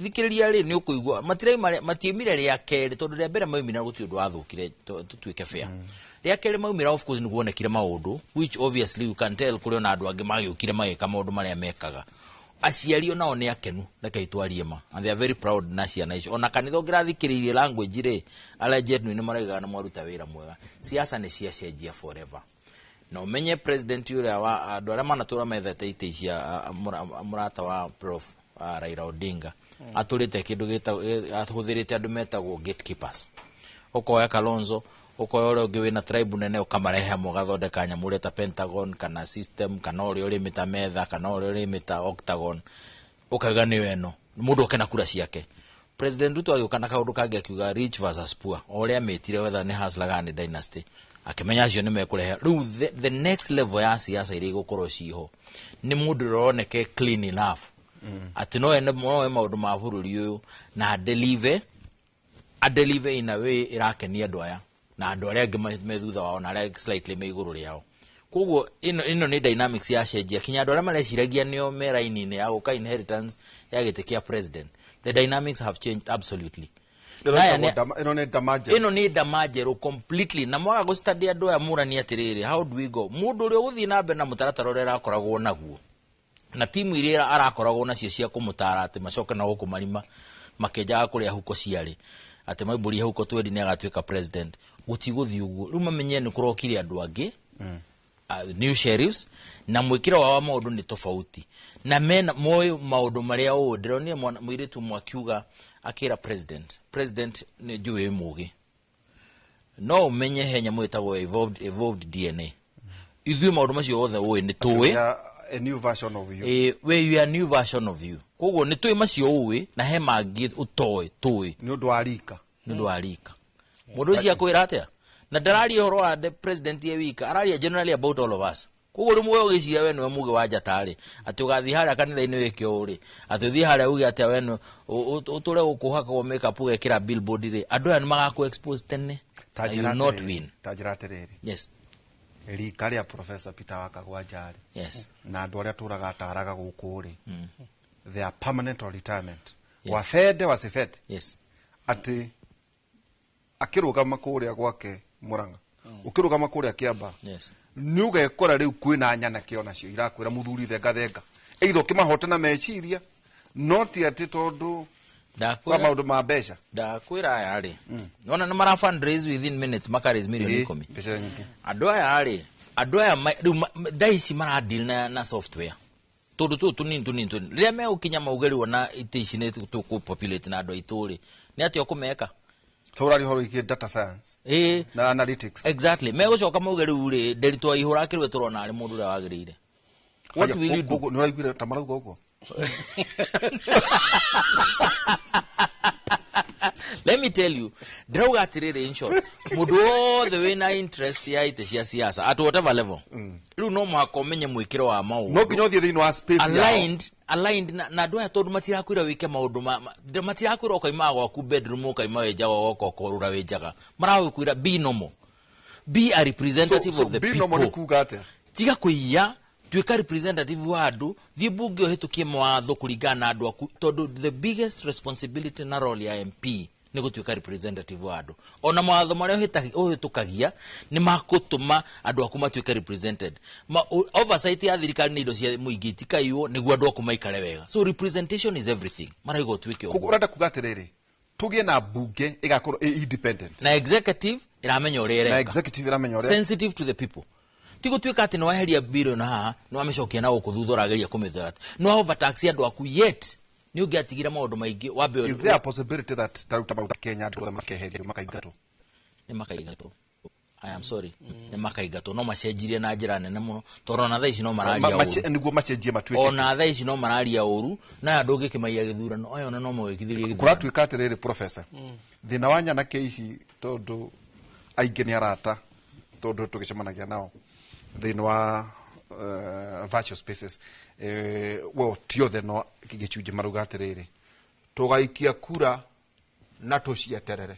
thikiriria ri ni ukuigwa matiumire ria keri tondu ria mbere maumira guti undu wathukire tuike fair ria keri maumira of course ni guonekire maundu which obviously you can tell kuri ona andu angi magiukire magika maundu maria mekaga aciari onao ni akenu reke itwarie ma and they are very proud na ciana icio ona kanitho ngirathikiririe language ri alleged ni maraiga na mwaruta wira mwega siasa ni ciacenjia forever na umenye president uria wa andu aria manatura methete ite cia murata wa prof Raila Odinga aturite kindu gita athuthirite andu metagwo gatekeepers ukoya Kalonzo ukoya uri ungi wina tribe nene ukamarehe mugathondeka nyamureta Pentagon kana system kana uri uri mita metha kana uri uri mita octagon ukaga ni weno mundu ukena kura ciake president Ruto agioka na kaundu kangi akiuga rich versus poor uria metire whether ni Hustler ni dynasty akimenya acio ni mekurehe riu the next level ya siasa iri gukorwo ciho ni mundu roneke clean enough ati no ene maundu ma bururi uyu na deliver in a way irakenia andu aya na andu aria angi methutha wao na aria slightly me iguru riao koguo ino ni dynamics ya cenjia kinya andu aria mareciragia nio me raini-ini ya guka inheritance ya gite kia president the dynamics have changed absolutely ino ni damage completely na mwaga go study andu aya murani atiriri how do we go mundu uri guthii na mbere na mutaratara uri rakoragwo naguo na timu iria arakoragwo nacio cia kumutara ati macoke na guku marima makenjaga kuria huko ciari ati maiburi huko twendi ni agatuika president gutiguthi uguo riu mamenye ni kurokire andu angi new sheriffs na mwikira wa maundu ni tofauti na mena moyo maundu maria ndironire mwiritu mwakiuga akira president ni juwe mugi no umenye henya mwitagwo evolved DNA ithui maundu macio othe we ni tuwe a new version of you we are new version of you koguo ni tuwe macio uwe na he mangi utoe tuwe ni undu arika mundu cia kwira atia na ndarari horo wa the president ye wika araria generally about all of us koguo ri muwe ugiciria we niwe muge wa njatari ati ugathi haria kanitha-ini wike uri ati uthi haria uge atia we utule gukuhaka go makeup ugekira billboard ri andu aya ni magaku expose tene you not win tajiratiriri yes rika ria Professor Peter Wakagwajari yes na andu aria turaga ataraga guku ri they are permanent or retirement wafede wasifede yes ati akirugama kuria gwake Muranga ukirugama kuria Kiamba yes ni ugekora riu kwina nyana kiona cio irakwira muthuri thenga eitho kimahotana meciria not ati tondu kwa maundu ma mbeca ndakwira aya ari nona ni mara fundraise within minutes makaraise million 10 andu aya daisi mara deal na software tondu tunini ria me ukinya maugeri wona itici ni tuku populate na andu aituri ni ati okumeka Torari horo iki data science na analytics exactly me gucoka maugeri uri derito ihura kirwe turona ari mundu ria wagirire what will you do no raigire tamara gogo let me tell you drauga atirire in short mundu the way na interest ya ite cia siasa at whatever level riu no mwakomenye mwikiro wa mau no kinyo thie thino wa space aligned na ndoya tondu matirakwira wike maundu matirakwira okaima gwaku bedroom okaima wejaga goko korura wejaga marawikwira be normal be a representative of the people be normal kugate tiga kuiya tuika representative wa andu thie bunge ohitukie mawatho kuringana na andu aku tondu the biggest responsibility na role ya MP ni gutuika representative wa andu ona mawatho maria ohitukagia ni makutuma andu aku matuika represented oversight ya thirikari ni indo cia muingi tikaiwo niguo andu aku maikare wega so representation is everything maraigo tuike uguo urenda kugatiriri tugie na bunge igakorwo independent na executive iramenya urire sensitive to the people tigo tuika ati no waheria biro na haha no amecokia na gukuthuthura ageria kumithira no overtax andu aku yet ni ungiatigira maundu maingi wabe is there a possibility that taruta mauta Kenya andu makeheria makaigato ni makaigato I am sorry ni makaigato no macenjirie na njira nene muno torona thaici no mararia uru niguo macenjie matuike ona thaici no mararia uru na andu ngikimaiya githurano oyo no mwekithirie githurano kuratuika atiriri professor thina wanya na keisi tondu aingi ni arata tondu tugicemanagia nao thina wa virtual spaces well tiothe no kigicunje maruga atiriri tugaikia kura na tucieterere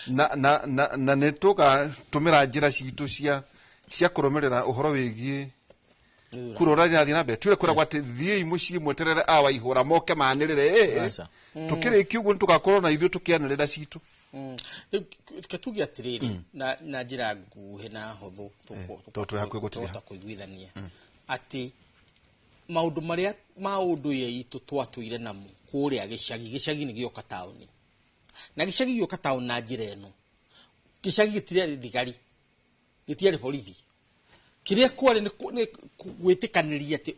na netuga tumira njira citu cia kurumirira uhoro wigie kurora ni athina be twire kuragwa ati thii mucii mweterere awa ihura moke manirire tukire kiugo tugakorwo na ithu tukianirira citu ketugi atiriri na njira nguhe na hothu tuko hakwe gutira kuiguithania ati maundu maria maundu ye itu twatuire namo kuria gicagi ni gioka tauni na gicagi gioka tauni na njira eno gicagi gitire thigari gitire borithi kiria kwari ni gwitikaniria ati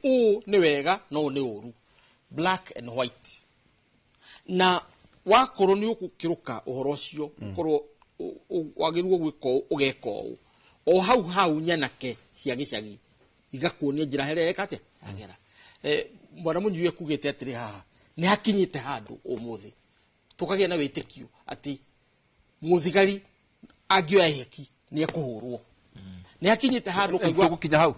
ni wega no ni uru black and white na wakorwo ni ukukiruka uhoro cio korwo wagirwo gwiko ugeko o hau nyanake cia gicagi igakuonia njira hereka ate agera mwana munyiwe kugete atiri haha ni hakinyite handu umuthi tukagia na witikio ati muthigari agioya heki ni ekuhurwo ni hakinyite handu kaigwa gukinya hau